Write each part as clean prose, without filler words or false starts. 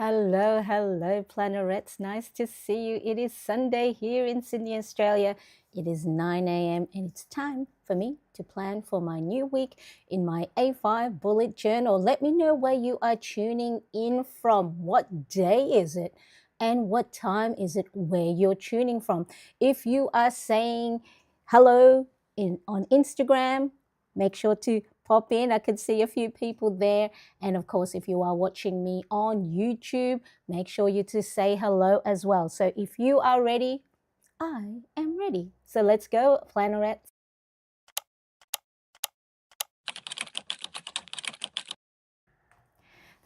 Hello, hello, Planarets. Nice to see you. It is Sunday here in Sydney, Australia. It is 9 a.m. and it's time for me to plan for my new week in my A5 bullet journal. Let me know where you are tuning in from. What day is it? And what time is it where you're tuning from? If you are saying hello on Instagram, make sure to pop in. I could see a few people there. And of course, if you are watching me on YouTube, make sure you to say hello as well. So if you are ready, I am ready. So let's go, Planarets.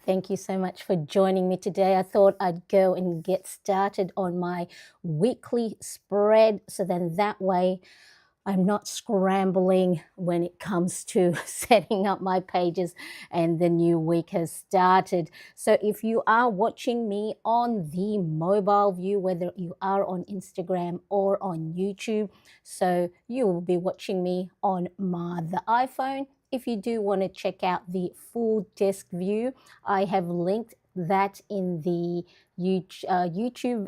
Thank you so much for joining me today. I thought I'd go and get started on my weekly spread. So then that way I'm not scrambling when it comes to setting up my pages and the new week has started. So if you are watching me on the mobile view, whether you are on Instagram or on YouTube, so you will be watching me on the iPhone. If you do want to check out the full desk view, I have linked that in the YouTube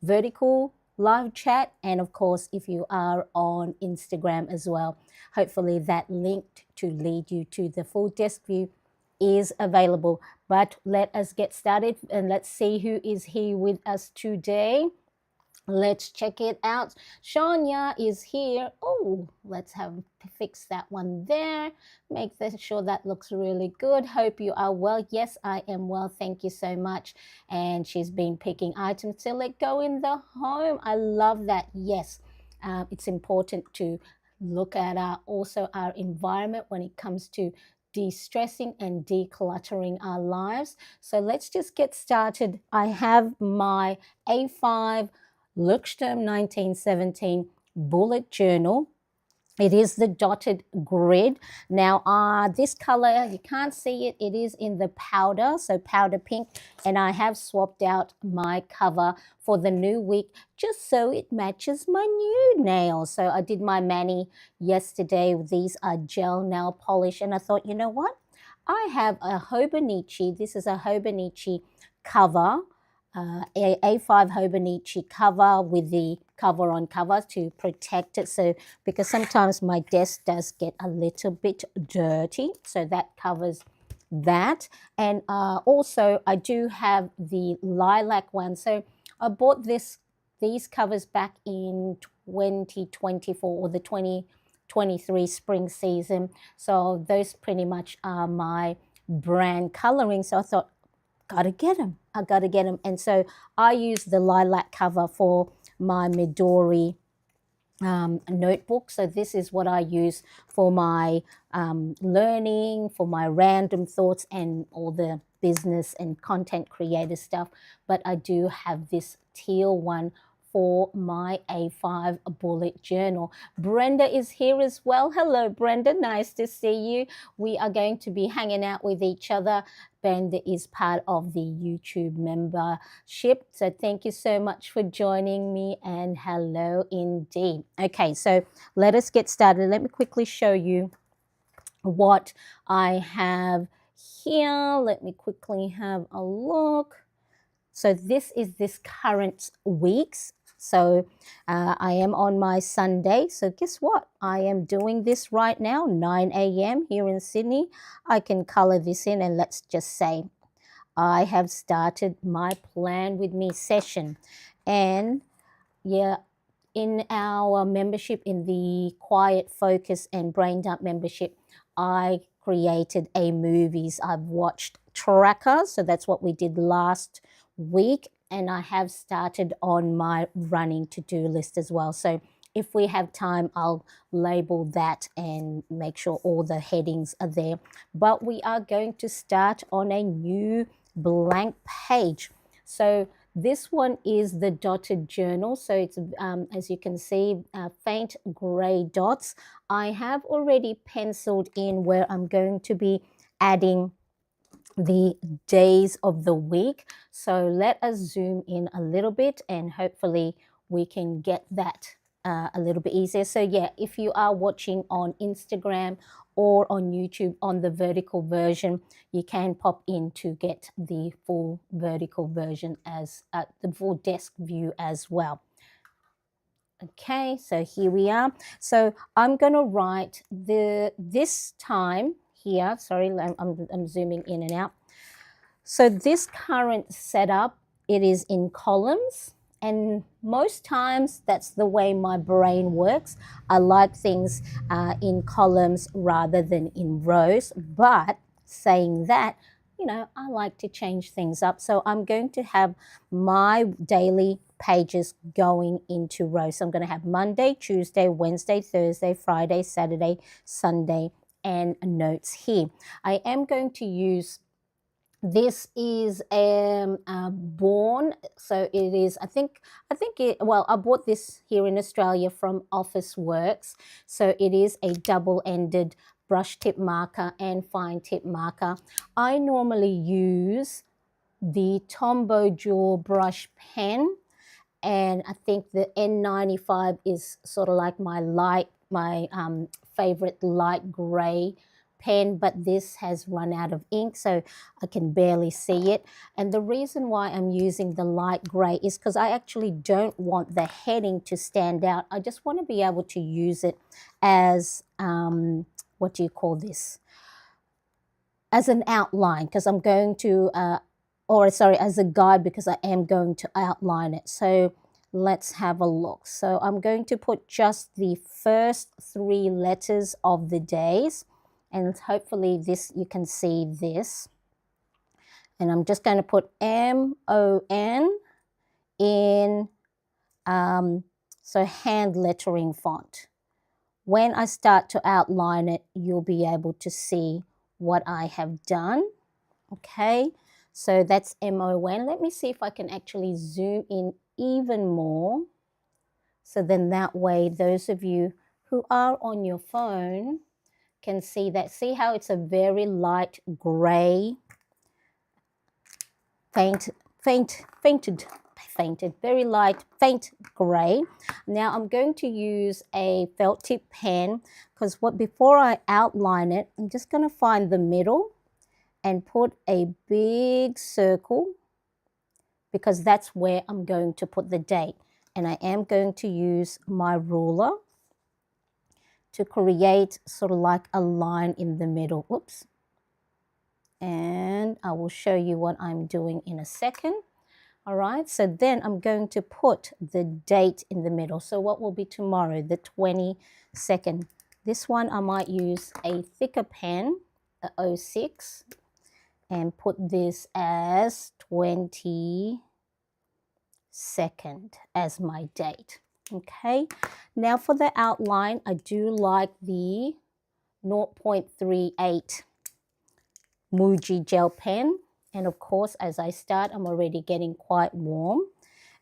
vertical live chat, and of course if you are on Instagram as well, hopefully that link to lead you to the full desk view is available. But let us get started and let's see who is here with us today. Let's check it out. Shania is here. Oh, let's have fix that one there. Make sure that looks really good. Hope you are well. Yes, I am well. Thank you so much. And she's been picking items to let go in the home. I love that. Yes, it's important to look at also our environment when it comes to de-stressing and decluttering our lives. So let's just get started. I have my A5 Leuchtturm 1917 bullet journal. It is the dotted grid. Now, this color, you can't see it. It is in the powder, so powder pink. And I have swapped out my cover for the new week just so it matches my new nails. So I did my mani yesterday. These are gel nail polish. And I thought, you know what? I have a Hobonichi. This is a Hobonichi cover. A5 Hobonichi cover with the cover on cover to protect it. So because sometimes my desk does get a little bit dirty, so that covers that. And also I do have the lilac one. So I bought these covers back in 2024 or the 2023 spring season. So those pretty much are my brand coloring. So I thought, gotta get them. I gotta get them. And so I use the lilac cover for my Midori notebook. So this is what I use for my learning, for my random thoughts and all the business and content creator stuff. But I do have this teal one for my A5 bullet journal. Brenda is here as well. Hello, Brenda. Nice to see you. We are going to be hanging out with each other. Brenda is part of the YouTube membership. So thank you so much for joining me and hello indeed. Okay, so let us get started. Let me quickly show you what I have here. Let me quickly have a look. So this is this current week's. So I am on my Sunday. So guess what? I am doing this right now, 9 a.m. here in Sydney. I can color this in and let's just say I have started my Plan With Me session. And yeah, in our membership, in the Quiet Focus and Brain Dump membership, I created a movies I've watched tracker. So that's what we did last week. And I have started on my running to-do list as well. So if we have time, I'll label that and make sure all the headings are there. But we are going to start on a new blank page. So this one is the dotted journal. So it's, as you can see, faint gray dots. I have already penciled in where I'm going to be adding the days of the week. So let us zoom in a little bit and hopefully we can get that a little bit easier. So yeah, if you are watching on Instagram or on YouTube on the vertical version, you can pop in to get the full vertical version as the full desk view as well. Okay, so here we are. So I'm going to write this time here. Sorry, I'm zooming in and out. So this current setup, it is in columns, and most times that's the way my brain works. I like things in columns rather than in rows, but saying that, you know, I like to change things up. So I'm going to have my daily pages going into rows. So I'm going to have Monday, Tuesday, Wednesday, Thursday, Friday, Saturday, Sunday, and notes here. I am going to use, this is Born, so it is, I think it, well, I bought this here in Australia from Office Works. So it is a double-ended brush tip marker and fine tip marker. I normally use the Tombow Jaw brush pen, and I think the N95 is sort of like my favorite light gray pen, but this has run out of ink, so I can barely see it. And the reason why I'm using the light gray is because I actually don't want the heading to stand out. I just want to be able to use it as, what do you call this? As an outline, because I'm going to, as a guide, because I am going to outline it. So let's have a look. So I'm going to put just the first 3 letters of the days, and hopefully this, you can see this. And I'm just going to put MON in, so hand lettering font. When I start to outline it, you'll be able to see what I have done. Okay, so that's MON. Let me see if I can actually zoom in even more. So then that way, those of you who are on your phone can see that. See how it's a very light gray, very light, faint gray. Now I'm going to use a felt tip pen, because before I outline it, I'm just going to find the middle and put a big circle, because that's where I'm going to put the date. And I am going to use my ruler to create sort of like a line in the middle. Whoops. And I will show you what I'm doing in a second. All right, so then I'm going to put the date in the middle. So what will be tomorrow? The 22nd. This one I might use a thicker pen, a 06, and put this as 22nd as my date. Okay, now for the outline, I do like the 0.38 Muji gel pen. And of course, as I start, I'm already getting quite warm.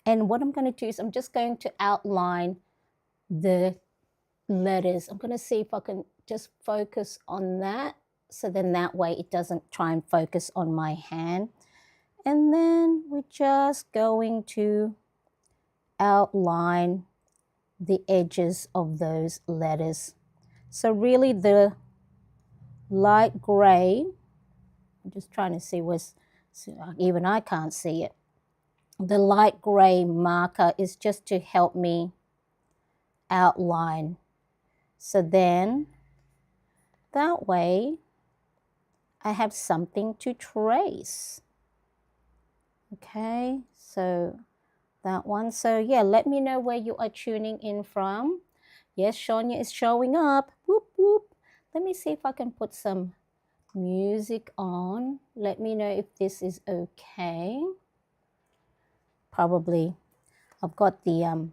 And what I'm going to do is I'm just going to outline the letters. I'm going to see if I can just focus on that. So then that way it doesn't try and focus on my hand. And then we're just going to outline the edges of those letters. So really the light gray, I'm just trying to see even I can't see it. The light gray marker is just to help me outline. So then that way I have something to trace. Okay, so that one. So yeah, let me know where you are tuning in from. Yes, Shania is showing up. Whoop, whoop. Let me see if I can put some music on. Let me know if this is okay. Probably I've got the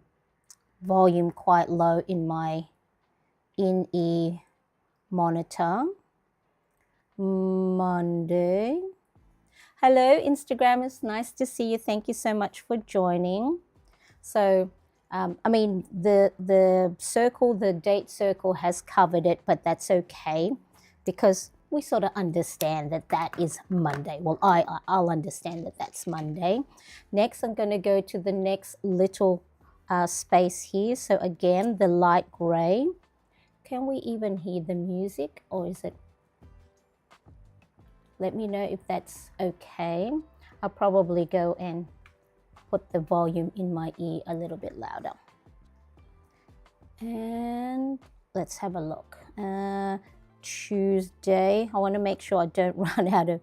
volume quite low in my in-ear monitor. Monday. Hello, Instagrammers. Nice to see you. Thank you so much for joining. So, I mean, the circle, the date circle has covered it, but that's okay, because we sort of understand that that is Monday. Well, I'll understand that that's Monday. Next, I'm going to go to the next little space here. So again, the light gray. Can we even hear the music, or is it? Let me know if that's okay. I'll probably go and put the volume in my ear a little bit louder. And let's have a look. Tuesday. I want to make sure I don't run out of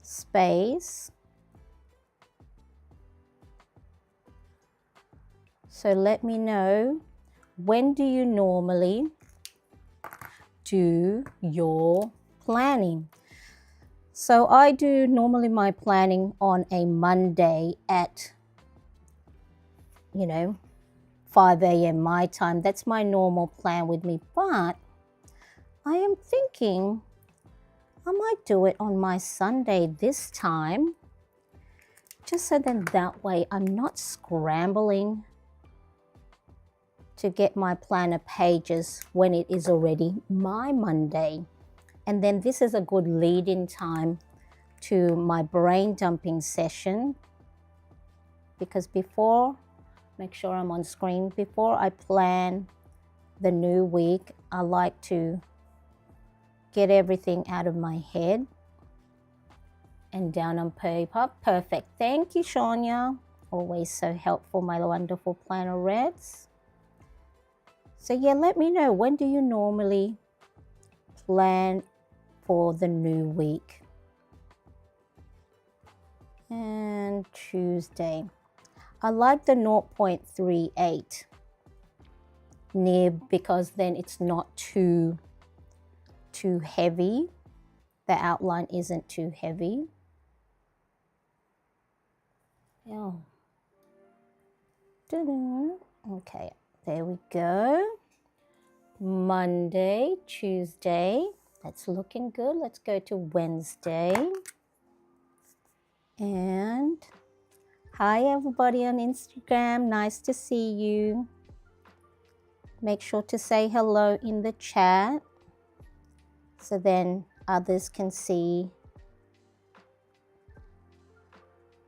space. So let me know, when do you normally do your planning? So I do normally my planning on a Monday at, 5 a.m. my time. That's my normal plan with me. But I am thinking I might do it on my Sunday this time, just so then that way I'm not scrambling to get my planner pages when it is already my Monday. And then this is a good lead-in time to my brain dumping session, because before, make sure I'm on screen, before I plan the new week, I like to get everything out of my head and down on paper. Perfect. Thank you, Shania. Always so helpful, my wonderful planner reds. So yeah, let me know, when do you normally plan for the new week? And Tuesday. I like the 0.38 nib because then it's not too heavy. The outline isn't too heavy. Yeah. Okay, there we go. Monday, Tuesday. That's looking good. Let's go to Wednesday. And hi everybody on Instagram. Nice to see you. Make sure to say hello in the chat so then others can see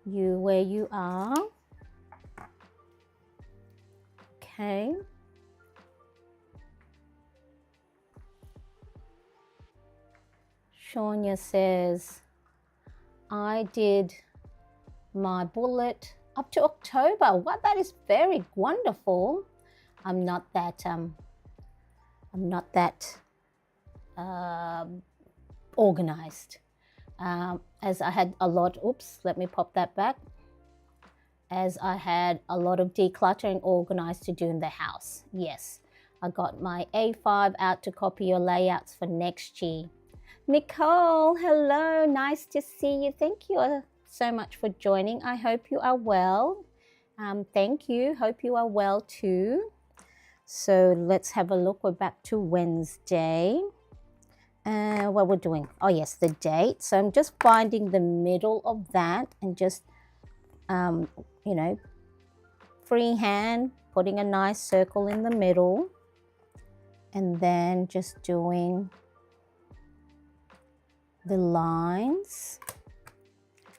you where you are. Okay. Shania says, I did my bullet up to October. Wow, that is very wonderful. I'm not that organized. As I had a lot, oops, let me pop that back. As I had a lot of decluttering organized to do in the house. Yes, I got my A5 out to copy your layouts for next year. Nicole, hello, nice to see you. Thank you so much for joining. I hope you are well. Thank you. Hope you are well too. So let's have a look. We're back to Wednesday. What we're doing. Oh yes, the date. So I'm just finding the middle of that and just, freehand, putting a nice circle in the middle, and then just doing the lines.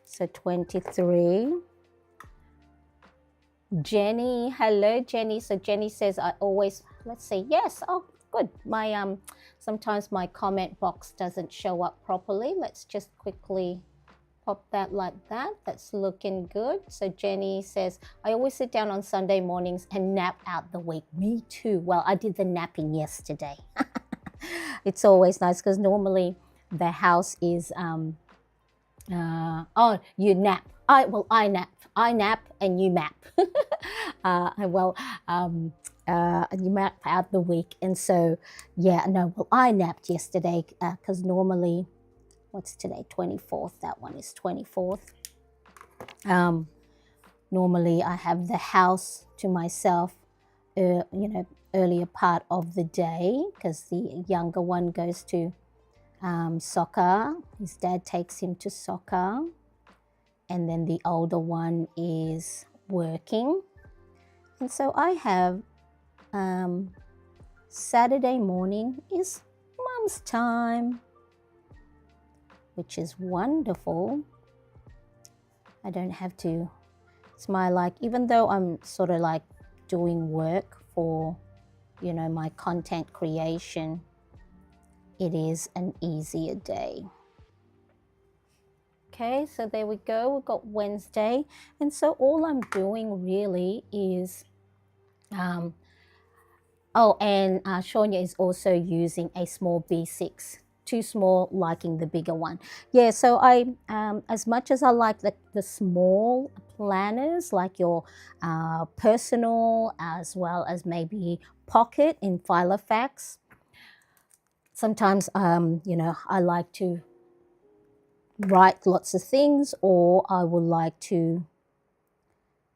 So 23. Jenny, hello Jenny. So Jenny says, I always, let's see, yes, oh good. My sometimes my comment box doesn't show up properly. Let's just quickly pop that like that. That's looking good. So Jenny says, I always sit down on Sunday mornings and nap out the week. Me too. Well, I did the napping yesterday. It's always nice because normally the house is oh, you nap. I nap and you map. You map out the week. And so yeah, no, well, I napped yesterday because normally, what's today, 24th, that one is 24th. Normally I have the house to myself earlier part of the day because the younger one goes to soccer. His dad takes him to soccer, and then the older one is working. And so I have Saturday morning is mum's time, which is wonderful. I don't have to, it's my, like, even though I'm sort of like doing work for you know, my content creation, it is an easier day. Okay, so there we go. We've got Wednesday. And so all I'm doing really is, oh, and Shania is also using a small B6. Too small, liking the bigger one. Yeah, so I, as much as I like the small planners, like your personal as well as maybe pocket in Filofax, sometimes, you know, I like to write lots of things, or I would like to,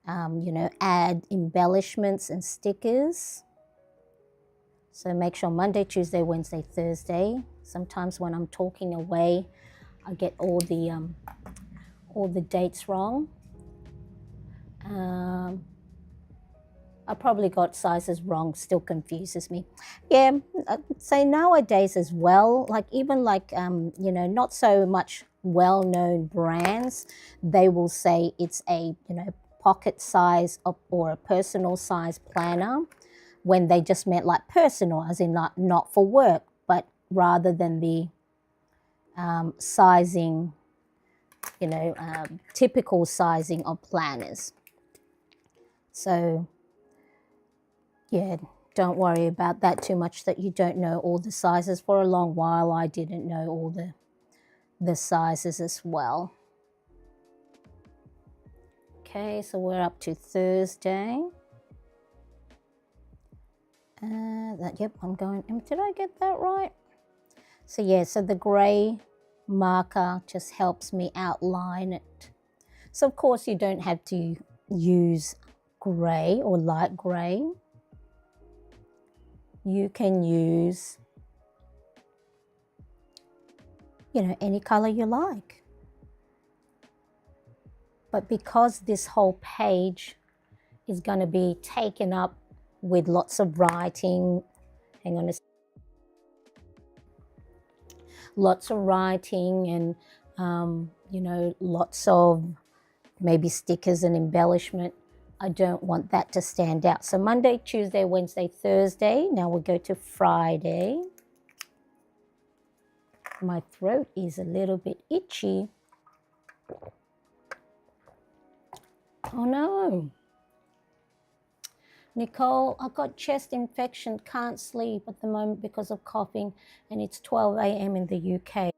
you know, add embellishments and stickers. So make sure Monday, Tuesday, Wednesday, Thursday. Sometimes when I'm talking away, I get all the dates wrong. I probably got sizes wrong, still confuses me. Yeah, I'd say nowadays as well, like even like, you know, not so much well-known brands, they will say it's a, you know, pocket size or a personal size planner, when they just meant like personal, as in not for work, but rather than the sizing, you know, typical sizing of planners. So yeah, don't worry about that too much, that you don't know all the sizes. For a long while, I didn't know all the sizes as well. Okay, so we're up to Thursday. Yep, I'm going, did I get that right? So yeah, so the gray marker just helps me outline it. So of course you don't have to use gray or light gray. You can use, you know, any color you like. But because this whole page is going to be taken up with lots of writing, hang on a second. Lots of writing and, you know, lots of maybe stickers and embellishment, I don't want that to stand out. So Monday, Tuesday, Wednesday, Thursday. Now we'll go to Friday. My throat is a little bit itchy. Oh no. Nicole, I got chest infection, can't sleep at the moment because of coughing, and it's 12 a.m. in the UK.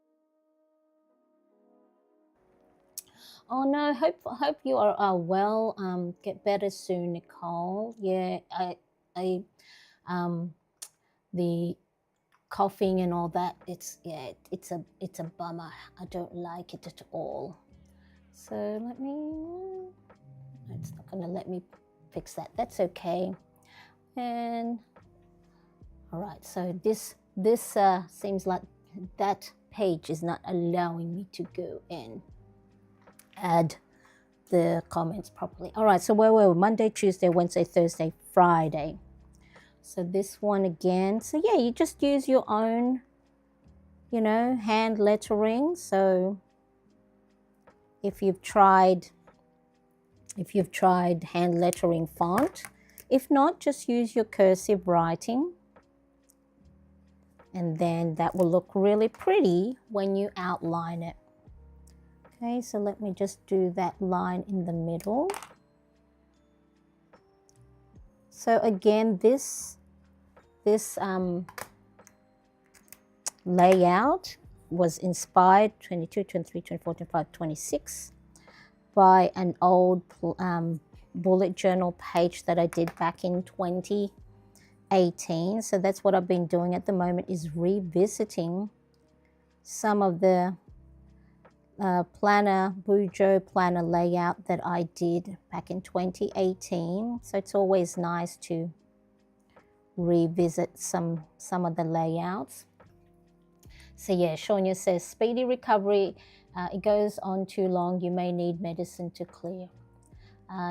Oh no, hope you are well. Get better soon, Nicole. Yeah, the coughing and all that. It's a bummer. I don't like it at all. So let me. It's not gonna let me fix that. That's okay. And all right. So this seems like that page is not allowing me to go and add the comments properly. All right, so where were we? Monday, Tuesday, Wednesday, Thursday, Friday. So this one again. So yeah, you just use your own, you know, hand lettering. So if you've tried hand lettering font, if not, just use your cursive writing. And then that will look really pretty when you outline it. Okay, so let me just do that line in the middle. So again, this layout was inspired 22, 23, 24, 25, 26 by an old bullet journal page that I did back in 2018. So that's what I've been doing at the moment, is revisiting some of the Bujo planner layout that I did back in 2018. So it's always nice to revisit some of the layouts. So yeah, Shania says, speedy recovery. It goes on too long. You may need medicine to clear.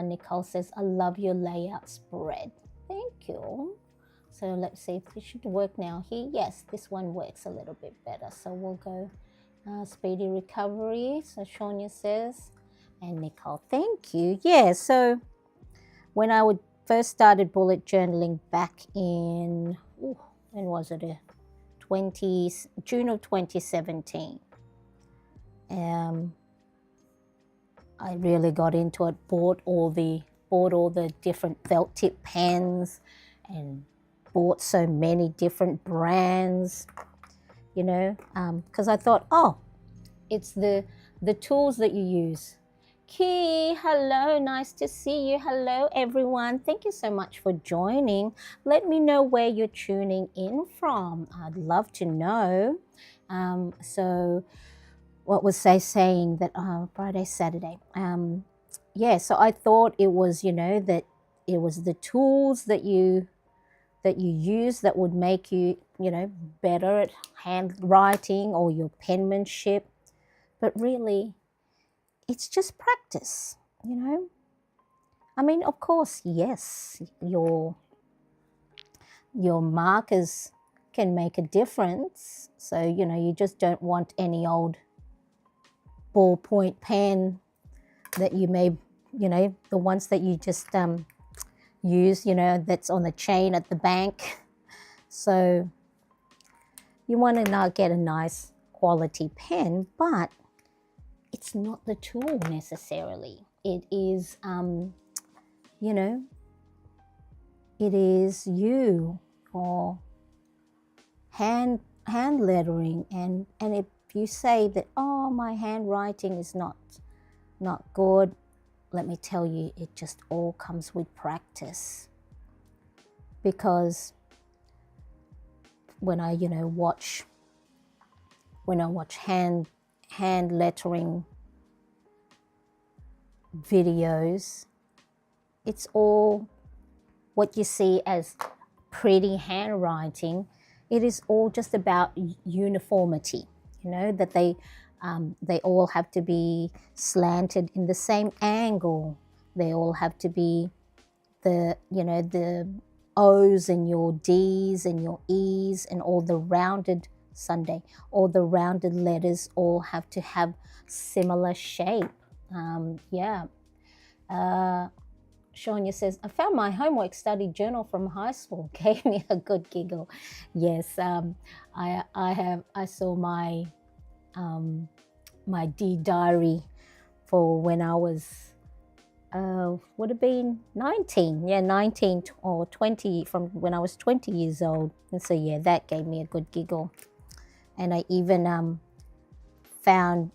Nicole says, I love your layout spread. Thank you. So let's see if this should work now here. Yes, this one works a little bit better. So we'll go speedy recovery. So Shania says, and Nicole, thank you. Yeah, so when I would first started bullet journaling back in, when was it? 20 June of 2017. I really got into it. Bought all the different felt tip pens, and bought so many different brands. You know, because I thought, oh, it's the tools that you use. Key, hello, nice to see you. Hello, everyone. Thank you so much for joining. Let me know where you're tuning in from. I'd love to know. So what was they saying that Friday, Saturday? Yeah, so I thought it was, you know, that it was the tools that you use that would make you, you know, better at handwriting or your penmanship. But really, it's just practice, you know. I mean, of course, yes, your markers can make a difference. So, you know, you just don't want any old ballpoint pen that you may, you know, the ones that you just use, you know, that's on the chain at the bank. So you want to now get a nice quality pen, but it's not the tool necessarily. It is, you know, it is you, or hand lettering. And if you say that, oh, my handwriting is not good, let me tell you, it just all comes with practice. Because when I, you know, watch hand lettering videos, it's all what you see as pretty handwriting. It is all just about uniformity, you know, that they all have to be slanted in the same angle. They all have to be the, you know, the O's and your D's and your E's and all the rounded all the rounded letters all have to have similar shape. Shania says, I found my homework study journal from high school. Gave me a good giggle. Yes, I saw my my D diary for when I was would have been 19. Yeah, 19 or 20, from when I was 20 years old. And so yeah, that gave me a good giggle. And I even found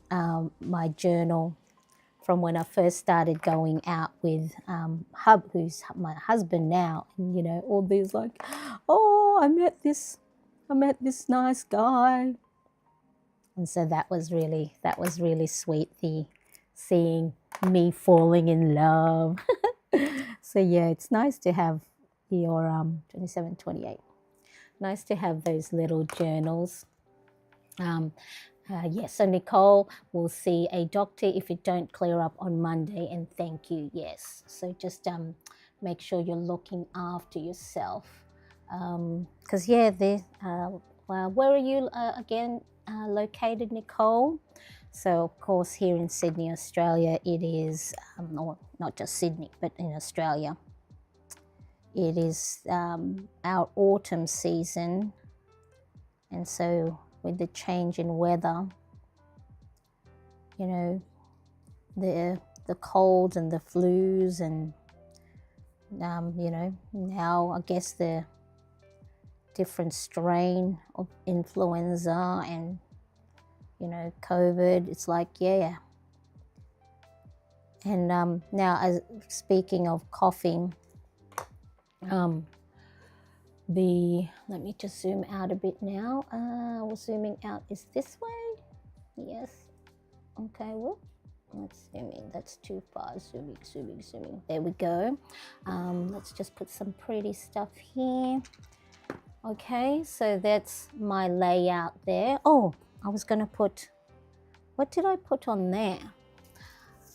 my journal from when I first started going out with Hub, who's my husband now. And, you know, all these like, oh, I met this nice guy. And so that was really sweet, seeing me falling in love. So yeah, it's nice to have your 27, 28. Nice to have those little journals. Yes, so Nicole will see a doctor if you don't clear up on Monday, and thank you. Yes, so just make sure you're looking after yourself, because yeah, where are you again located, Nicole? So of course here in Sydney, Australia, it is not just Sydney, but in Australia, it is our autumn season, and so with the change in weather, you know, the colds and the flus, and you know, now I guess the different strain of influenza and, you know, COVID. It's like, yeah. And now, as speaking of coughing, let me just zoom out a bit now. We're zooming out. Is this way? Yes. Okay, well, let's zoom in. That's too far. Zooming. There we go. Let's just put some pretty stuff here. Okay, so that's my layout there. Oh, I was going to put, what did I put on there?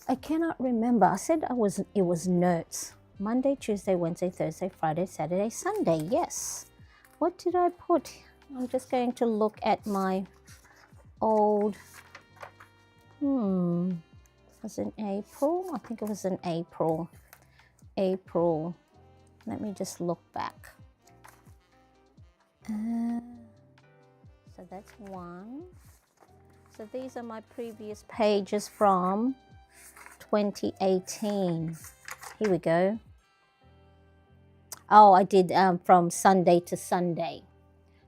I cannot remember. I said it was notes. Monday, Tuesday, Wednesday, Thursday, Friday, Saturday, Sunday. Yes. What did I put? I'm just going to look at my old, was it April? I think it was in April. Let me just look back. So that's one. So these are my previous pages from 2018. Here we go. Oh, I did from Sunday to Sunday.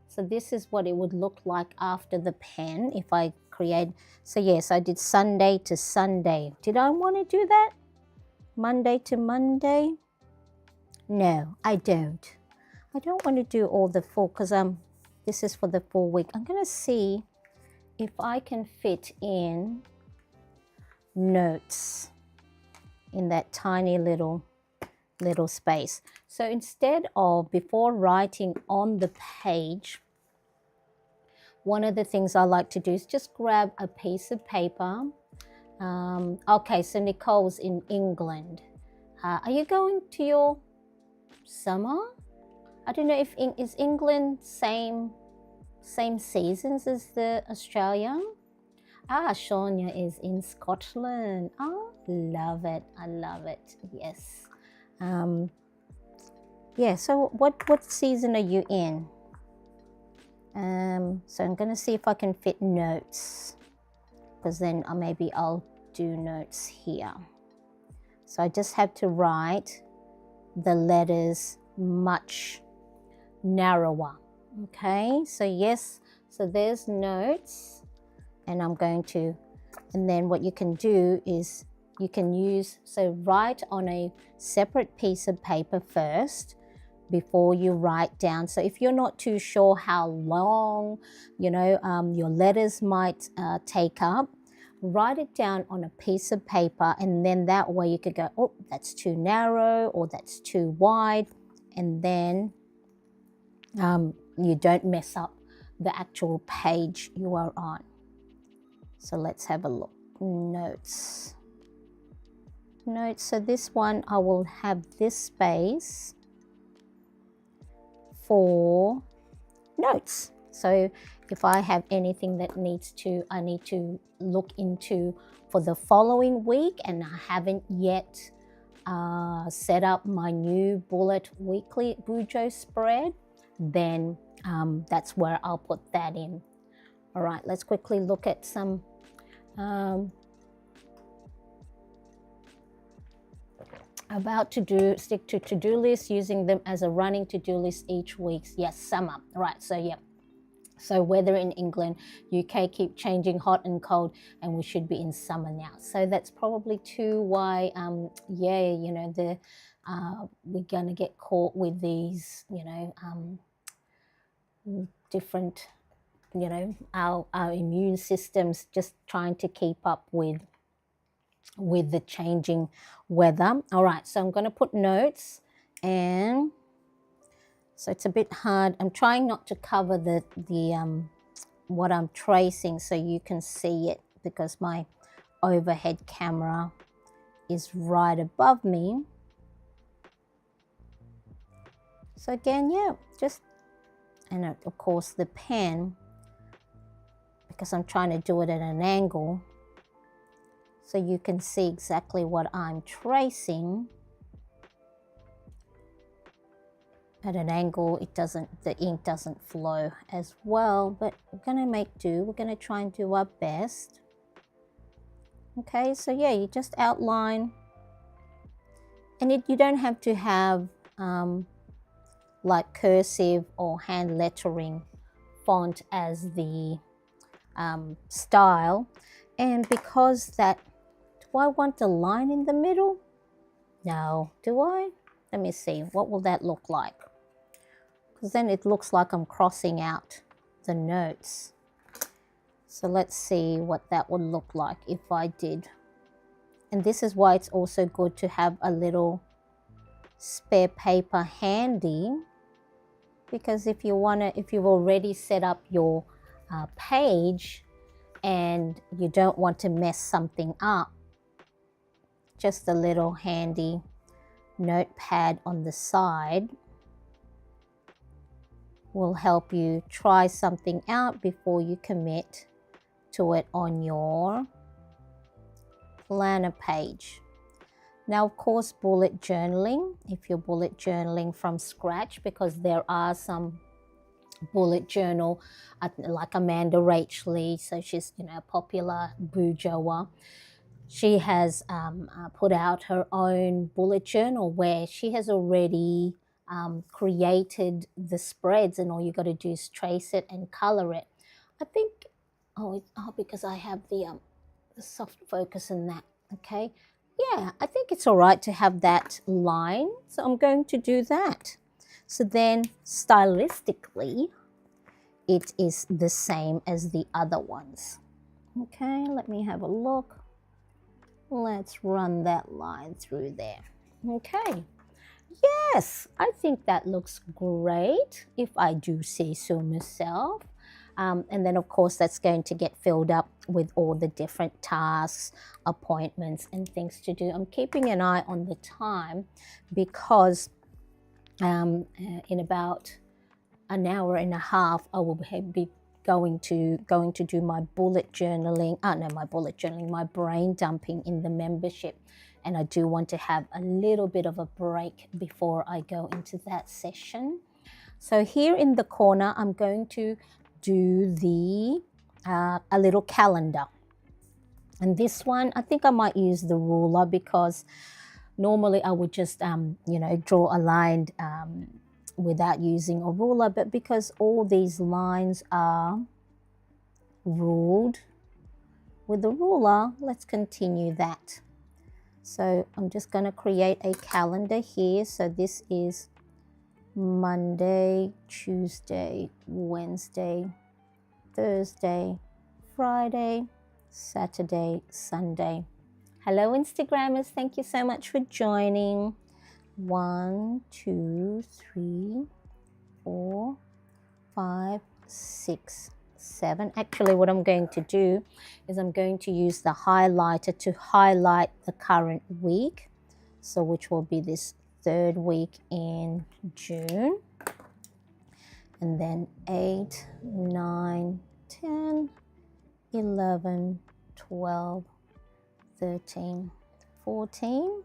So this is what it would look like after the pen if I create. So yes, I did Sunday to Sunday. Did I want to do that? Monday to Monday? No, I don't. I don't want to do all the full because this is for the full week. I'm going to see if I can fit in notes in that tiny little space. So instead of, before writing on the page, one of the things I like to do is just grab a piece of paper. Okay, so Nicole's in England. Are you going to your summer? I don't know if is England same seasons as the Australia? Sonia is in Scotland. Oh, love it. I love it. Yes. Yeah, so what season are you in? So I'm going to see if I can fit notes, because then maybe I'll do notes here. So I just have to write the letters much narrower. Okay, so yes, so there's notes, and I'm going to, and then what you can do is you can use, so write on a separate piece of paper first before you write down. So if you're not too sure how long, you know, your letters might take up, write it down on a piece of paper, and then that way you could go, oh, that's too narrow or that's too wide, and then you don't mess up the actual page you are on. So let's have a look. Notes. So this one I will have this space for notes. So if I have anything that I need to look into for the following week, and I haven't yet set up my new bullet weekly Bujo spread, then that's where I'll put that in. All right, let's quickly look at some about stick to to-do lists, using them as a running to-do list each week. Yes, summer. Right, so yeah. So weather in England, UK keep changing, hot and cold, and we should be in summer now. So that's probably too why, yeah, you know, we're gonna get caught with these, you know, different, you know, our immune systems just trying to keep up with the changing weather. All right, so I'm going to put notes, and so it's a bit hard. I'm trying not to cover the what I'm tracing so you can see it, because my overhead camera is right above me. So again, yeah, just, and of course the pen, because I'm trying to do it at an angle so you can see exactly what I'm tracing. At an angle, the ink doesn't flow as well, but we're going to make do. We're going to try and do our best. Okay, so yeah, you just outline, and you don't have to have like cursive or hand lettering font as the style. And because that, do I want a line in the middle? No, do I? Let me see, what will that look like? Because then it looks like I'm crossing out the notes. So let's see what that would look like if I did. And this is why it's also good to have a little spare paper handy, because if you've already set up your page and you don't want to mess something up, just a little handy notepad on the side will help you try something out before you commit to it on your planner page. Now, of course, bullet journaling, if you're bullet journaling from scratch, because there are some bullet journal like Amanda Rachley, so she's a popular Bujoer. She has put out her own bullet journal where she has already created the spreads, and all you got to do is trace it and color it. I think, because I have the soft focus in that. Okay, yeah, I think it's all right to have that line, so I'm going to do that. So then stylistically it is the same as the other ones. Okay, let me have a look. Let's run that line through there. Okay, yes, I think that looks great, if I do say so myself. And then, of course, that's going to get filled up with all the different tasks, appointments, and things to do. I'm keeping an eye on the time because in about an hour and a half, I will be going to do my bullet journaling. My brain dumping in the membership. And I do want to have a little bit of a break before I go into that session. So here in the corner, I'm going to do a little calendar. And this one, I think I might use the ruler, because normally I would just, draw a line without using a ruler. But because all these lines are ruled with the ruler, let's continue that. So I'm just going to create a calendar here. So this is Monday, Tuesday, Wednesday, Thursday, Friday, Saturday, Sunday. Hello, Instagrammers. Thank you so much for joining. 1, 2, 3, 4, 5, 6, 7. Actually, what I'm going to do is I'm going to use the highlighter to highlight the current week. So which will be this 3rd week in June. And then 8, 9, 10, 11, 12, 13, 14.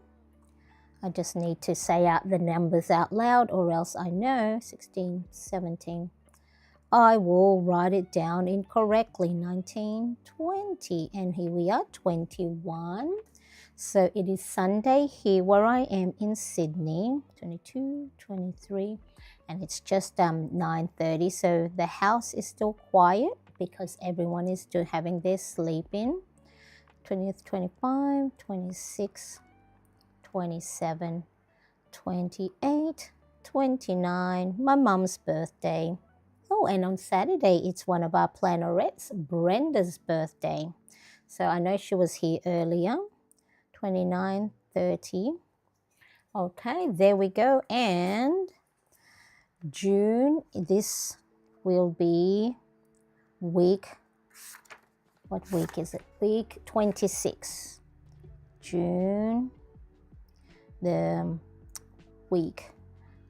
I just need to say out the numbers out loud, or else I know 16, 17. I will write it down incorrectly. 19, 20, and here we are, 21. So it is Sunday here where I am in Sydney. 22, 23, and it's just 9:30. So the house is still quiet because everyone is still having their sleep in. 20th, 25, 26, 27, 28, 29, my mum's birthday. Oh, and on Saturday, it's one of our plannerettes, Brenda's birthday. So I know she was here earlier. 29, 30. Okay, there we go. And June, this will be week, what week is it? Week 26. June, the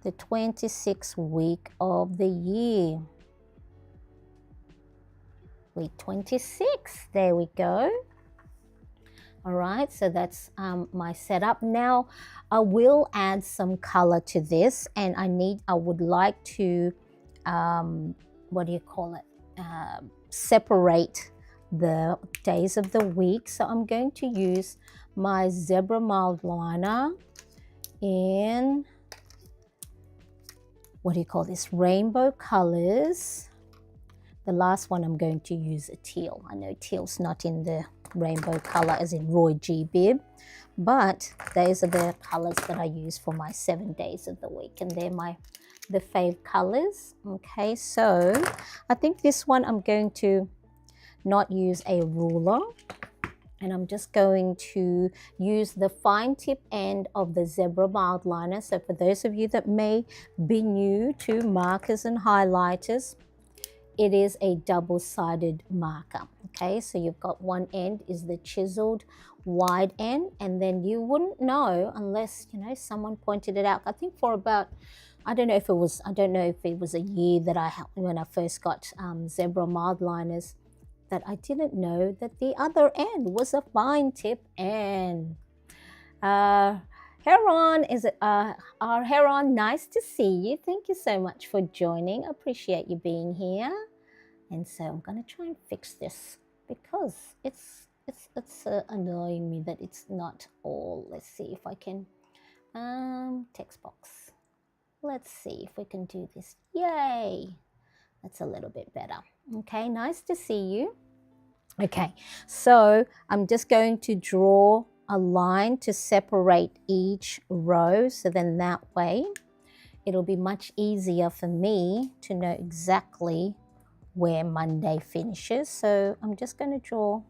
26th week of the year. Week 26, there we go. All right, so that's my setup. Now I will add some color to this, and I would like to separate the days of the week. So I'm going to use my zebra mild liner in rainbow colors. The last one I'm going to use a teal. I know teal's not in the rainbow color as in Roy G. Bibb, but those are the colors that I use for my 7 days of the week, and they're the fave colors. Okay, so I think this one I'm going to not use a ruler, and I'm just going to use the fine tip end of the zebra mild liner. So for those of you that may be new to markers and highlighters, it is a double-sided marker. Okay, so you've got one end is the chiseled wide end, and then you wouldn't know unless someone pointed it out. I think for about, I don't know if it was a year that when I first got zebra mild liners, that I didn't know that the other end was a fine tip end. Heron, is it our Heron? Nice to see you. Thank you so much for joining. Appreciate you being here. And so I'm gonna try and fix this because it's annoying me that it's not all. Let's see if I can text box. Let's see if we can do this. Yay! That's a little bit better. Okay, nice to see you. Okay, so I'm just going to draw a line to separate each row, so then that way it'll be much easier for me to know exactly where Monday finishes. So I'm just going to draw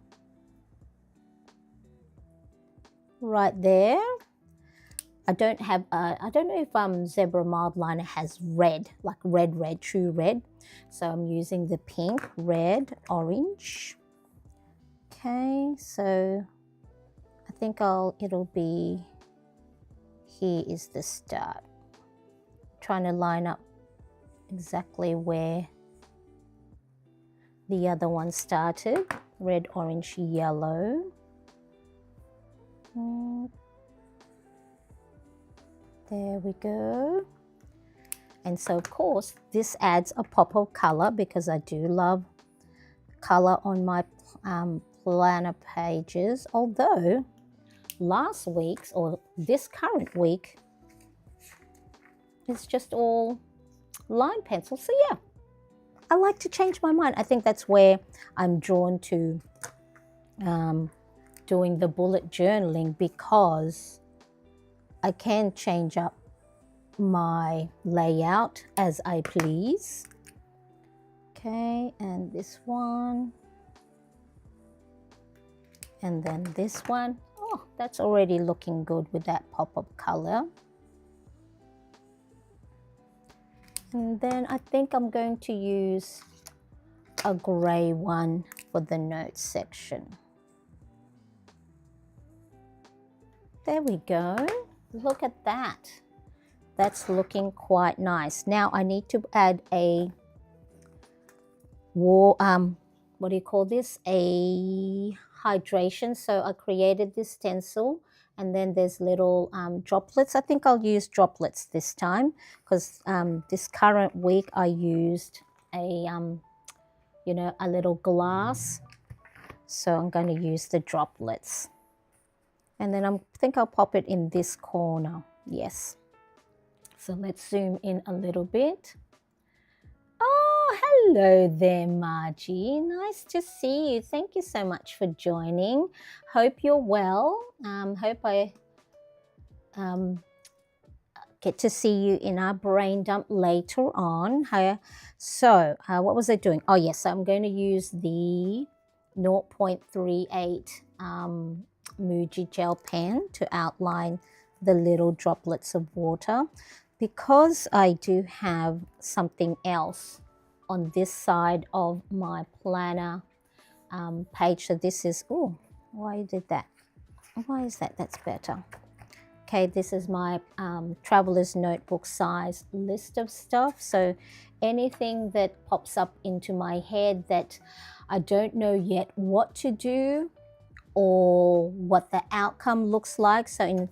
right there. I don't know if zebra mild liner has red, like red, true red. So I'm using the pink, red, orange. Okay, so I think it'll be, here is the start. Trying to line up exactly where the other one started. Red, orange, yellow. There we go. And so of course this adds a pop of color because I do love color on my planner pages, although last week's or this current week it's just all line pencil. So yeah, I like to change my mind. I think that's where I'm drawn to doing the bullet journaling, because I can change up my layout as I please. Okay, and this one, and then this one. Oh, that's already looking good with that pop of color. And then I think I'm going to use a gray one for the notes section. There we go. Look at that. That's looking quite nice. Now I need to add a what do you call this? A hydration. So I created this stencil, and then there's little droplets. I think I'll use droplets this time because this current week I used a a little glass. So I'm going to use the droplets. And then I think I'll pop it in this corner. Yes. So let's zoom in a little bit. Oh, hello there, Margie. Nice to see you. Thank you so much for joining. Hope you're well. Hope I get to see you in our brain dump later on. So what was I doing? Oh, yes, so I'm going to use the 0.38 Muji gel pen to outline the little droplets of water, because I do have something else on this side of my planner page. So this is, oh, why did that? Why is that? That's better. Okay, this is my traveler's notebook size list of stuff. So anything that pops up into my head that I don't know yet what to do or what the outcome looks like. So in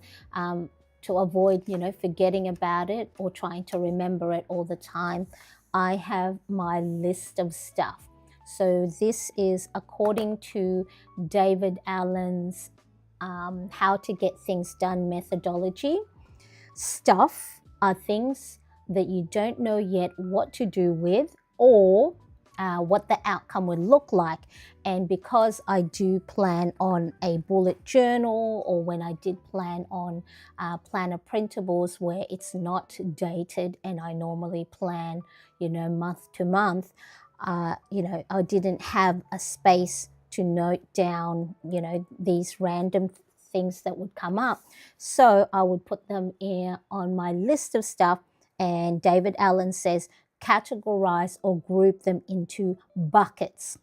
to avoid, forgetting about it or trying to remember it all the time, I have my list of stuff. So this is according to David Allen's How to Get Things Done methodology. Stuff are things that you don't know yet what to do with or what the outcome would look like. And because I do plan on a bullet journal, or when I did plan on planner printables where it's not dated and I normally plan, month to month, I didn't have a space to note down, these random things that would come up. So I would put them on my list of stuff. And David Allen says, categorize or group them into buckets.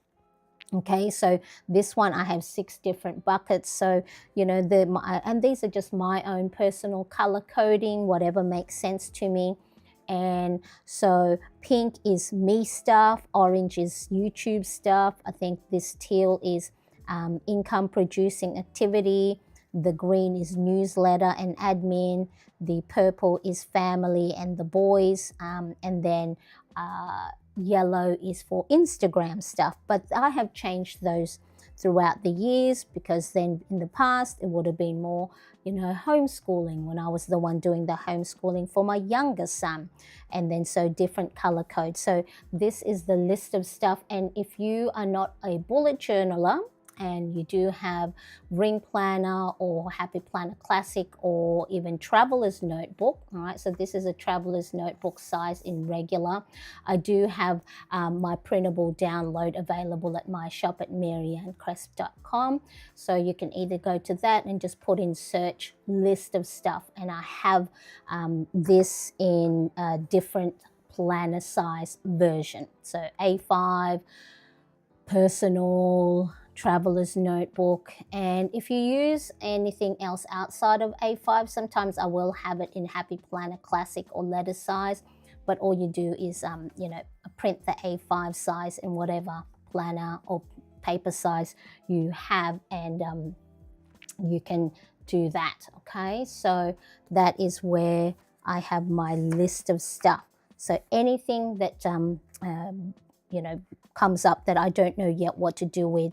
Okay, so this one I have 6 different buckets. So, and these are just my own personal color coding, whatever makes sense to me. And so pink is me stuff, orange is YouTube stuff. I think this teal is income producing activity. The green is newsletter and admin. The purple is family and the boys. And then yellow is for Instagram stuff. But I have changed those throughout the years, because then in the past it would have been more, homeschooling, when I was the one doing the homeschooling for my younger son. And then so different color codes. So this is the list of stuff. And if you are not a bullet journaler, and you do have Ring Planner or Happy Planner Classic or even Traveler's Notebook, all right, so this is a Traveler's Notebook size in regular. I do have my printable download available at my shop at maryanncresp.com, so you can either go to that and just put in search list of stuff, and I have this in a different planner size version, so A5, personal, Traveler's Notebook. And if you use anything else outside of A5, sometimes I will have it in Happy Planner Classic or letter size, but all you do is print the A5 size in whatever planner or paper size you have, and you can do that. Okay, so that is where I have my list of stuff. So anything that comes up that I don't know yet what to do with.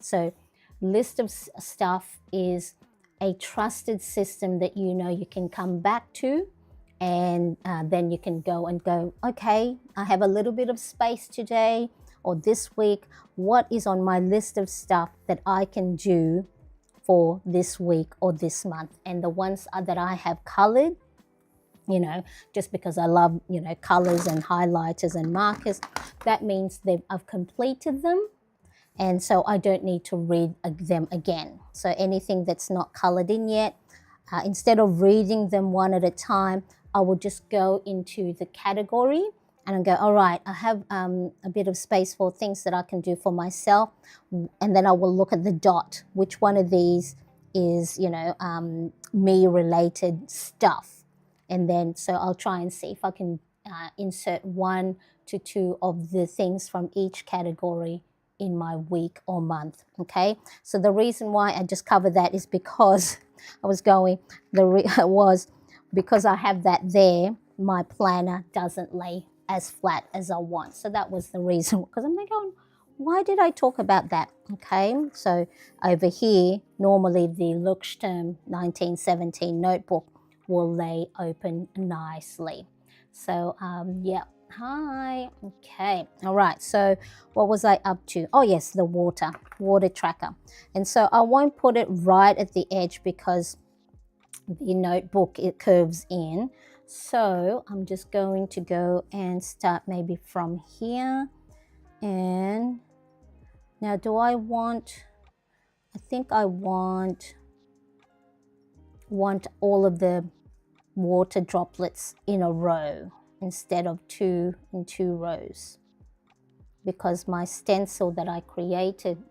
So list of stuff is a trusted system that you can come back to, and then you can go, okay, I have a little bit of space today or this week. What is on my list of stuff that I can do for this week or this month? And the ones that I have colored, just because I love, colors and highlighters and markers, that means I've completed them. And so I don't need to read them again. So anything that's not colored in yet, instead of reading them one at a time, I will just go into the category and I'll go, all right, I have a bit of space for things that I can do for myself. And then I will look at the dot. Which one of these is, me-related stuff? And then so I'll try and see if I can insert 1 to 2 of the things from each category in my week or month. Okay, so the reason why I just covered that is because because I have that there, my planner doesn't lay as flat as I want. So that was the reason, because I'm going, why did I talk about that? Okay, so over here, normally the Luxterm 1917 notebook will lay open nicely. So yeah. Hi. Okay. All right. So what was I up to? Oh, yes, the water tracker. And so I won't put it right at the edge because the notebook, it curves in. So I'm just going to go and start maybe from here. And now I think I want all of the water droplets in a row, instead of 2 in 2 rows, because my stencil that I created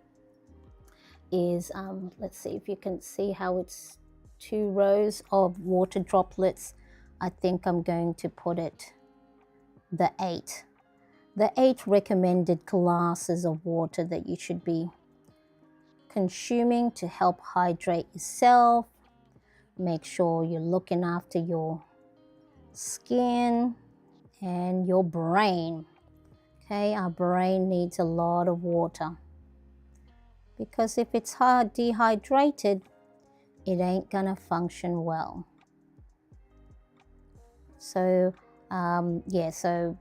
is, let's see if you can see how it's 2 rows of water droplets. I think I'm going to put it the 8 recommended glasses of water that you should be consuming to help hydrate yourself. Make sure you're looking after your skin and your brain. Okay, our brain needs a lot of water, because if it's dehydrated, it ain't gonna function well. So yeah, so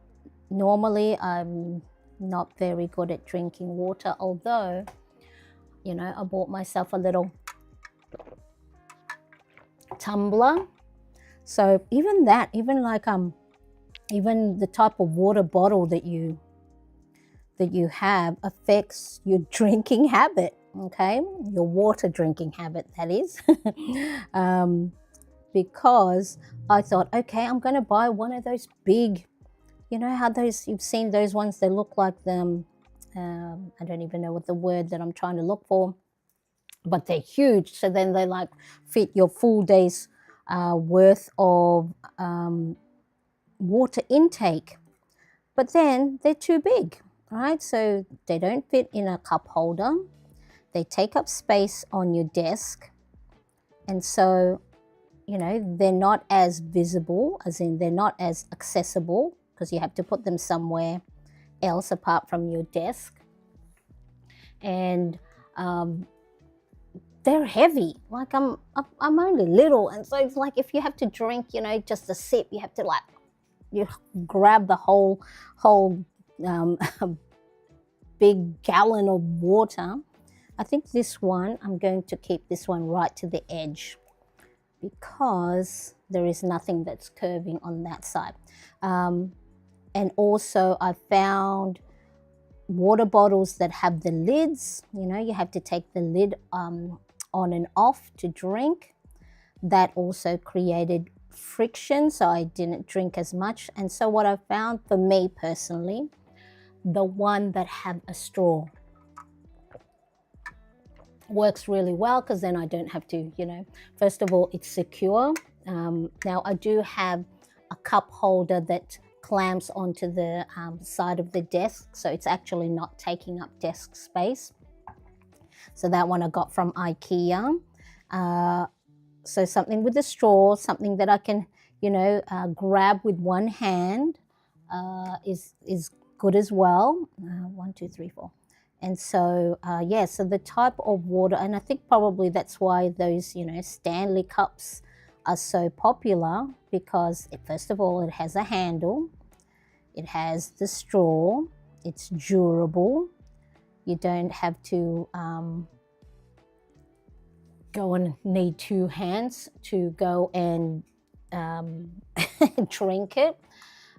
normally I'm not very good at drinking water, although I bought myself a little tumbler. So even the type of water bottle that you have affects your drinking habit. Okay, your water drinking habit, that is. Because I thought, okay, I'm going to buy one of those big, how you've seen those ones, they look like them. I don't even know what the word that I'm trying to look for, but they're huge. So then they fit your full day's worth of water intake, but then they're too big, right? So they don't fit in a cup holder. They take up space on your desk. And so, you know, they're not as visible, as in they're not as accessible, because you have to put them somewhere else apart from your desk. And they're heavy. Like I'm only little, and so it's like if you have to drink, you know, just a sip, you have to like you grab the whole um, big gallon of water. I think this one, I'm going to keep this one right to the edge because there is nothing that's curving on that side. And also I found water bottles that have the lids. You know, you have to take the lid on and off to drink. That also created friction, so I didn't drink as much. And so what I found for me personally, the one that have a straw works really well, because then I don't have to, you know, first of all, it's secure. Now I do have a cup holder that clamps onto the side of the desk, so it's actually not taking up desk space. So that one I got from IKEA. So something with a straw, something that I can, you know, grab with one hand is good as well. 1, 2, 3, 4. And so, yeah, so the type of water, and I think probably that's why those, you know, Stanley cups are so popular, because first of all, it has a handle, it has the straw, it's durable, you don't have to go and need two hands to go and drink it.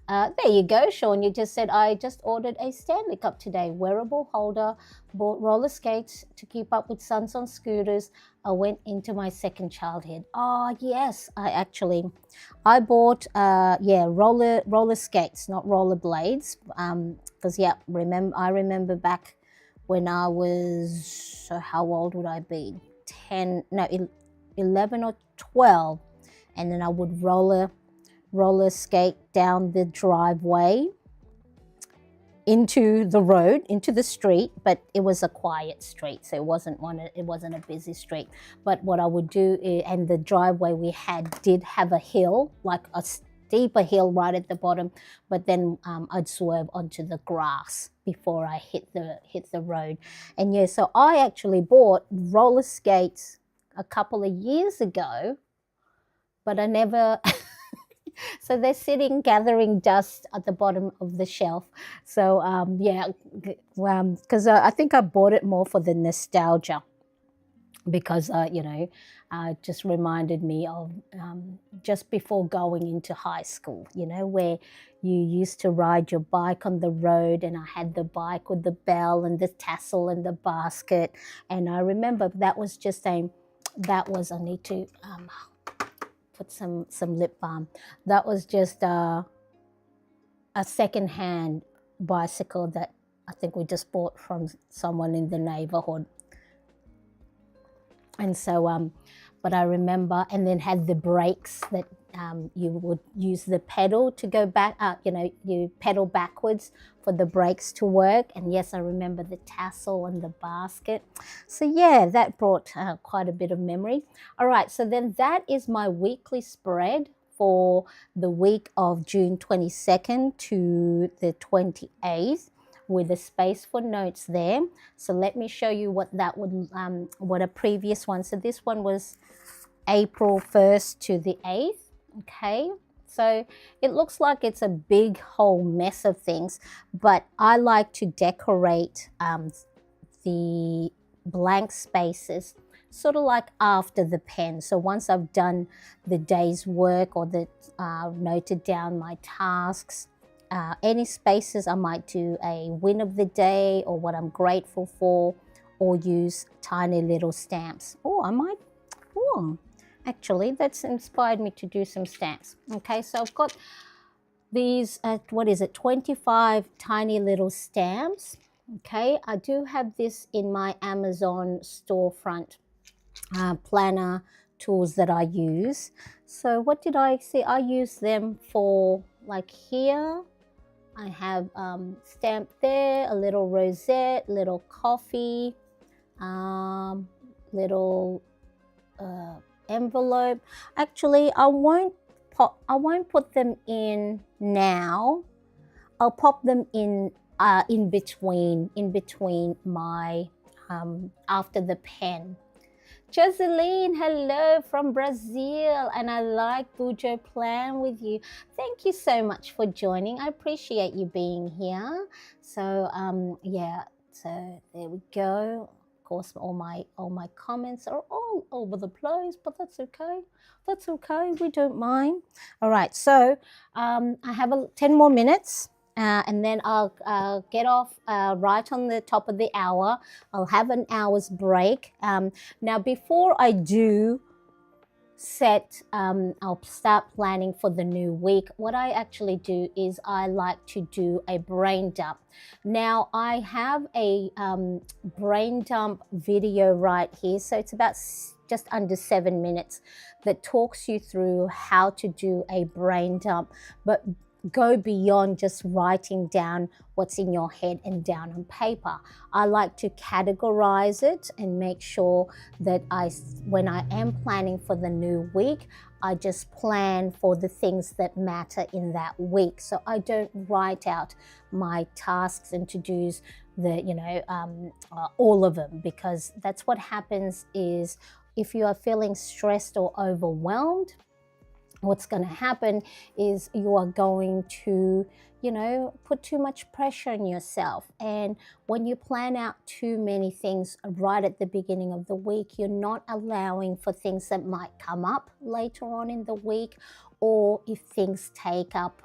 There you go, Sean. You just said, I just ordered a Stanley Cup today. Wearable holder, bought roller skates to keep up with sons on scooters. I went into my second childhood. Oh, yes. I bought, roller skates, not roller blades. Because, yeah, I remember back when I was, so how old would I be? 11 or 12. And then I would roller skate down the driveway into the road, into the street, but it was a quiet street, so it wasn't a busy street. But what I would do and the driveway we did have a hill, like a steeper hill right at the bottom, but then I'd swerve onto the grass before I hit the road. And yeah, so I actually bought roller skates a couple of years ago, but I never so they're sitting gathering dust at the bottom of the shelf. So yeah, because I think I bought it more for the nostalgia, because you know, just reminded me of just before going into high school, you know, where you used to ride your bike on the road, and I had the bike with the bell and the tassel and the basket. And I remember that was I need to put some lip balm. That was just a second-hand bicycle that I think we just bought from someone in the neighborhood. And so, but I remember, and then had the brakes that you would use the pedal to go back, you know, you pedal backwards for the brakes to work. And yes, I remember the tassel and the basket. So yeah, that brought quite a bit of memory. All right, so then that is my weekly spread for the week of June 22nd to the 28th, with a space for notes there. So let me show you what that would, what a previous one. So this one was April 1st to the 8th. Okay, so it looks like it's a big whole mess of things, but I like to decorate the blank spaces sort of like after the pen. So once I've done the day's work, or noted down my tasks, any spaces, I might do a win of the day, or what I'm grateful for, or use tiny little stamps. Actually, that's inspired me to do some stamps. Okay, so I've got these, 25 tiny little stamps. Okay, I do have this in my Amazon storefront planner tools that I use. So what did I see? I use them for, like here, I have stamp there, a little rosette, little coffee, little envelope. Actually, I won't put them in now. I'll pop them in between my after the pen. Joseline, hello from Brazil, and I like Bujo plan with you. Thank you so much for joining. I appreciate you being here. So yeah, so there we go. Of course, all my comments are all over the place, but that's okay. That's okay. We don't mind. All right. So I have 10 more minutes. And then I'll get off right on the top of the hour. I'll have an hour's break. Now, before I do I'll start planning for the new week. What I actually do is I like to do a brain dump. Now, I have a brain dump video right here. So it's about just under 7 minutes that talks you through how to do a brain dump, but go beyond just writing down what's in your head and down on paper. I like to categorize it and make sure that when I am planning for the new week, I just plan for the things that matter in that week. So I don't write out my tasks and to-dos, all of them, because that's what happens is if you are feeling stressed or overwhelmed, what's going to happen is you are going to, put too much pressure on yourself. And when you plan out too many things right at the beginning of the week, you're not allowing for things that might come up later on in the week, or if things take up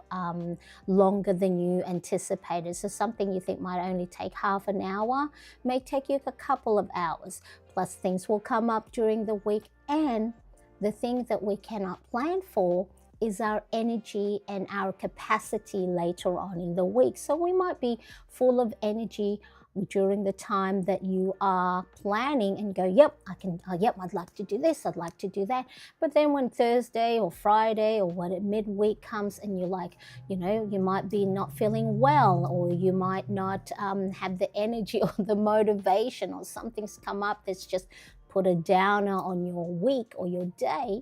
longer than you anticipated. So something you think might only take half an hour may take you a couple of hours. Plus things will come up during the week, and the thing that we cannot plan for is our energy and our capacity later on in the week. So we might be full of energy during the time that you are planning and go, yep, I'd like to do this, I'd like to do that. But then when Thursday or Friday or midweek comes and you're like, you might be not feeling well, or you might not have the energy or the motivation, or something's come up that's just put a downer on your week or your day.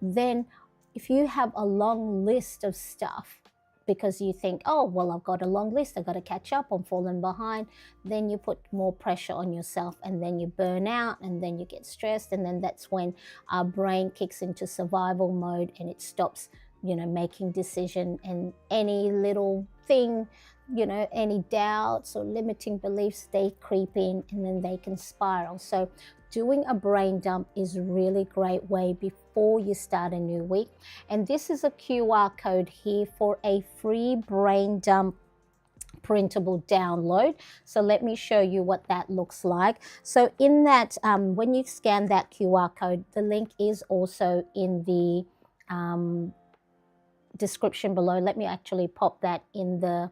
Then if you have a long list of stuff because you think, oh, well, I've got a long list, I've got to catch up, I'm falling behind, then you put more pressure on yourself, and then you burn out, and then you get stressed, and then that's when our brain kicks into survival mode and it stops, making decision, and any little thing, any doubts or limiting beliefs, they creep in and then they can spiral. So doing a brain dump is a really great way before you start a new week. And this is a QR code here for a free brain dump printable download. So let me show you what that looks like. So in that, when you scan that QR code, the link is also in the description below. Let me actually pop that in the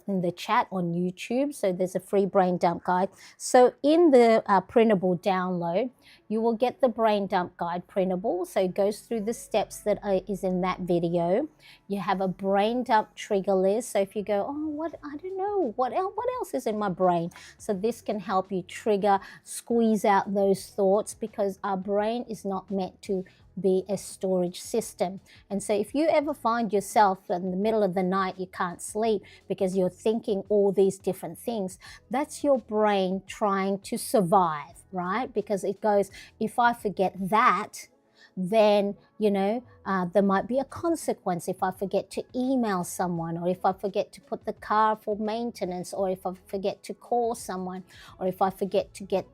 in the chat on YouTube. So there's a free brain dump guide. So in the printable download, you will get the brain dump guide printable. So it goes through the steps that is in that video. You have a brain dump trigger list. So if you go, oh, I don't know, what else is in my brain? So this can help you trigger, squeeze out those thoughts, because our brain is not meant to be a storage system. And so if you ever find yourself in the middle of the night, you can't sleep because you're thinking all these different things, that's your brain trying to survive, right? Because it goes, if I forget that, then there might be a consequence if I forget to email someone, or if I forget to put the car for maintenance, or if I forget to call someone, or if I forget to get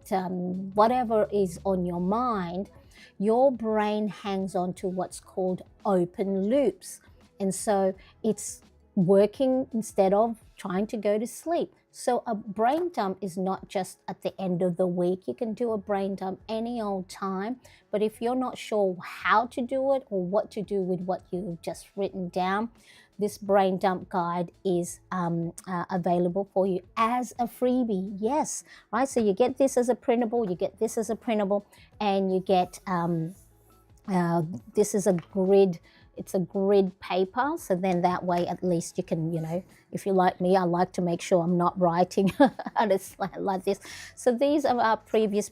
whatever is on your mind. Your brain hangs on to what's called open loops. And so it's working instead of trying to go to sleep. So a brain dump is not just at the end of the week. You can do a brain dump any old time. But if you're not sure how to do it or what to do with what you've just written down, this brain dump guide is available for you as a freebie. Yes, right? So you get this as a printable, you get this as a printable, and you get this is a grid. It's a grid paper, so then that way at least you can, if you're like me, I like to make sure I'm not writing on a slide like this. So these are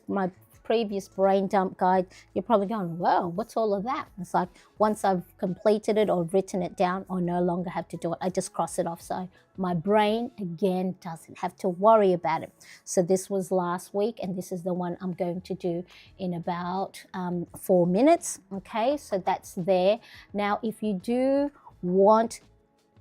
my previous brain dump guide, you're probably going, well, what's all of that? It's like, once I've completed it or written it down, I no longer have to do it. I just cross it off. So my brain, again, doesn't have to worry about it. So this was last week, and this is the one I'm going to do in about 4 minutes. Okay, so that's there. Now, if you do want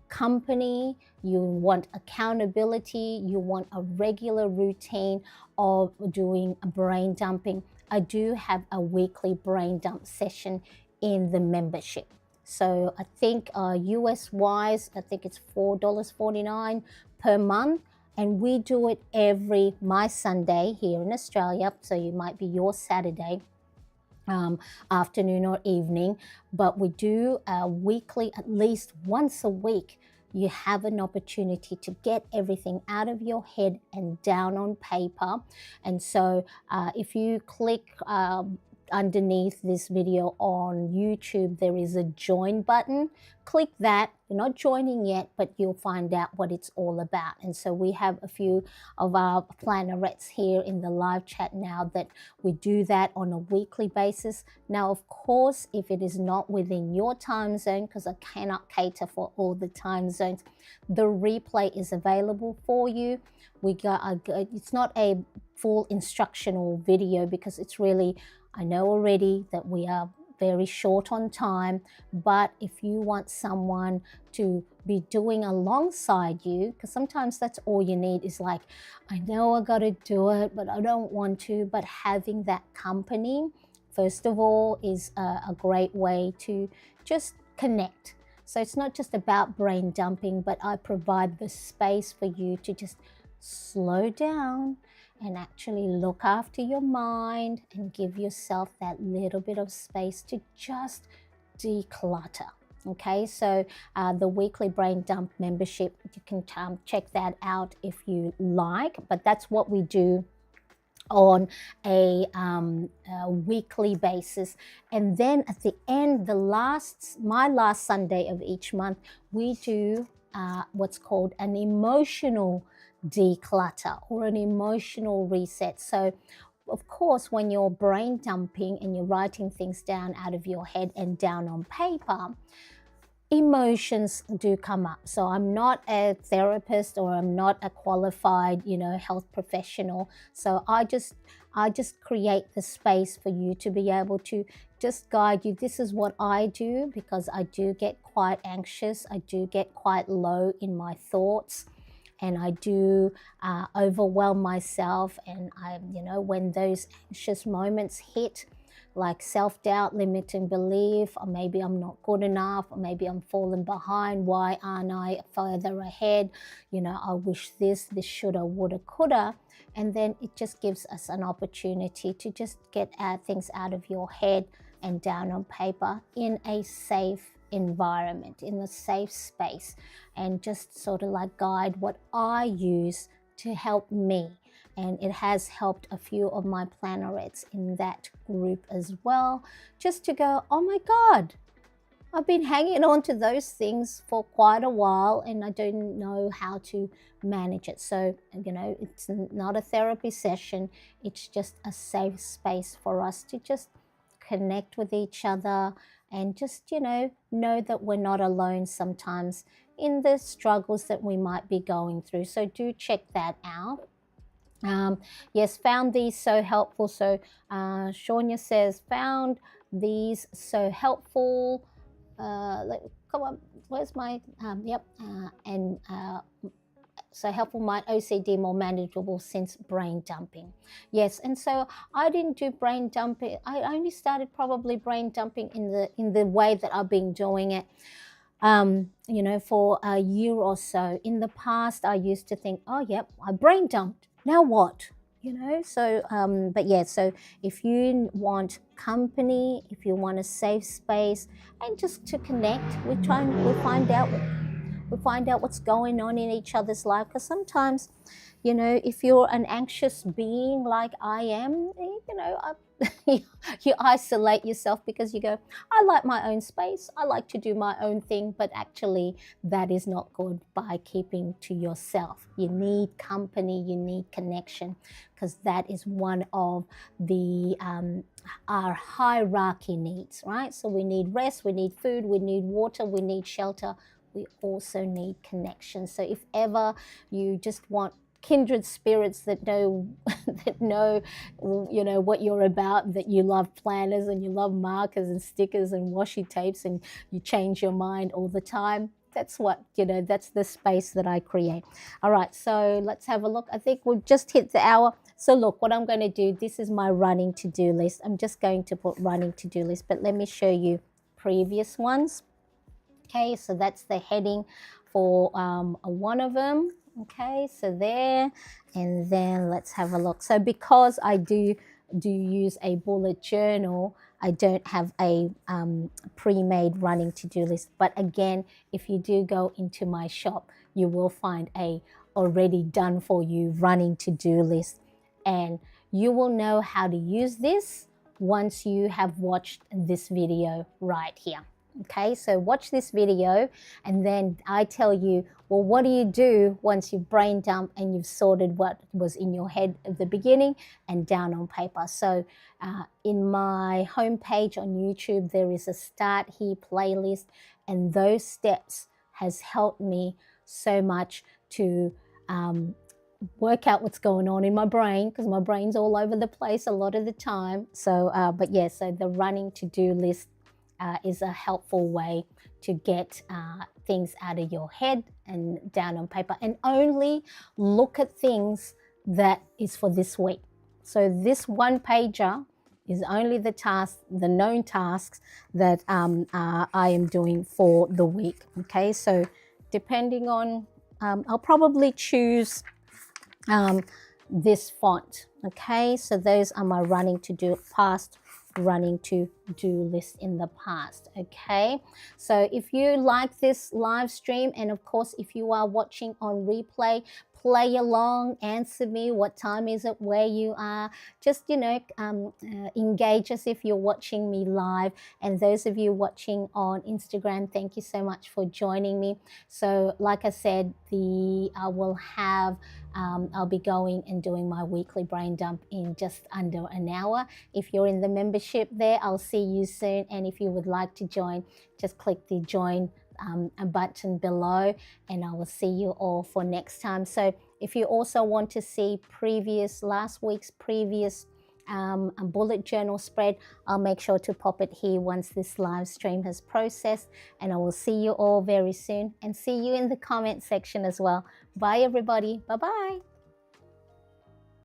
company, you want accountability, you want a regular routine of doing a brain dumping, I do have a weekly brain dump session in the membership. So I think US wise, I think it's $4.49 per month. And we do it my Sunday here in Australia. So you might be your Saturday afternoon or evening, but we do weekly, at least once a week. You have an opportunity to get everything out of your head and down on paper. And so if you click underneath this video on YouTube, there is a join button. Click that. You're not joining yet, but you'll find out what it's all about. And so we have a few of our plannerettes here in the live chat now that we do that on a weekly basis. Now, of course, if it is not within your time zone, because I cannot cater for all the time zones, the replay is available for you. It's not a full instructional video because it's really, I know already that we are very short on time, but if you want someone to be doing alongside you, because sometimes that's all you need is like, I know I got to do it, but I don't want to, but having that company, first of all, is a great way to just connect. So it's not just about brain dumping, but I provide the space for you to just slow down and actually look after your mind and give yourself that little bit of space to just declutter. Okay, so the weekly brain dump membership, you can check that out if you like, but that's what we do on a weekly basis. And then at the end, my last Sunday of each month, we do what's called an emotional declutter or an emotional reset. So of course, when you're brain dumping and you're writing things down out of your head and down on paper, emotions do come up. So I'm not a therapist or I'm not a qualified, health professional. So I just create the space for you to be able to just guide you. This is what I do because I do get quite anxious. I do get quite low in my thoughts. And I do overwhelm myself. And when those anxious moments hit, like self-doubt, limiting belief, or maybe I'm not good enough, or maybe I'm falling behind, why aren't I further ahead? I wish this shoulda, woulda, coulda. And then it just gives us an opportunity to just get things out of your head and down on paper in a safe environment, in a safe space, and just sort of like guide what I use to help me. And it has helped a few of my plannerettes in that group as well, just to go, oh my God, I've been hanging on to those things for quite a while and I don't know how to manage it. So, it's not a therapy session. It's just a safe space for us to just connect with each other and just, know that we're not alone sometimes in the struggles that we might be going through. So do check that out. Yes, found these so helpful. So Shania says, found these so helpful. Come on, where's my, so helpful, my OCD more manageable since brain dumping. Yes, and so I didn't do brain dumping. I only started probably brain dumping in the way that I've been doing it, for a year or so. In the past, I used to think, oh, yep, I brain dumped. Now what? So, but yeah, so if you want company, if you want a safe space, and just to connect, we find out what's going on in each other's life. Because sometimes, if you're an anxious being like I am, you isolate yourself because you go, I like my own space, I like to do my own thing, but actually that is not good by keeping to yourself. You need company, you need connection, because that is one of the our hierarchy needs, right? So we need rest, we need food, we need water, we need shelter, we also need connection. So if ever you just want kindred spirits that know that know what you're about, that you love planners and you love markers and stickers and washi tapes and you change your mind all the time, that's what that's the space that I create. All right, so let's have a look. I think we've just hit the hour. So look, what I'm going to do, this is my running to-do list. I'm just going to put running to-do list, but let me show you previous ones. Okay, so that's the heading for one of them. Okay, so there, and then let's have a look. So because I do use a bullet journal, I don't have a pre-made running to-do list. But again, if you do go into my shop, you will find a already done for you running to-do list, and you will know how to use this once you have watched this video right here. Okay, so watch this video and then I tell you, well, what do you do once you've brain dumped and you've sorted what was in your head at the beginning and down on paper. So in my homepage on YouTube, there is a Start Here playlist, and those steps has helped me so much to work out what's going on in my brain, because my brain's all over the place a lot of the time. So, but yeah, so the running to-do list is a helpful way to get things out of your head and down on paper, and only look at things that is for this week. So this one pager is only the known tasks that I am doing for the week. Okay, so depending on, I'll probably choose this font. Okay, so those are my running to-do list in the past. Okay, so if you like this live stream, and of course if you are watching on replay, play along, answer me, what time is it where you are, just engage us if you're watching me live. And those of you watching on Instagram, thank you so much for joining me. So like I said, I'll be going and doing my weekly brain dump in just under an hour. If you're in the membership there, I'll see you soon. And if you would like to join, just click the join a button below, and I will see you all for next time. So if you also want to see last week's previous bullet journal spread, I'll make sure to pop it here once this live stream has processed, and I will see you all very soon, and see you in the comment section as well. Bye everybody. Bye bye.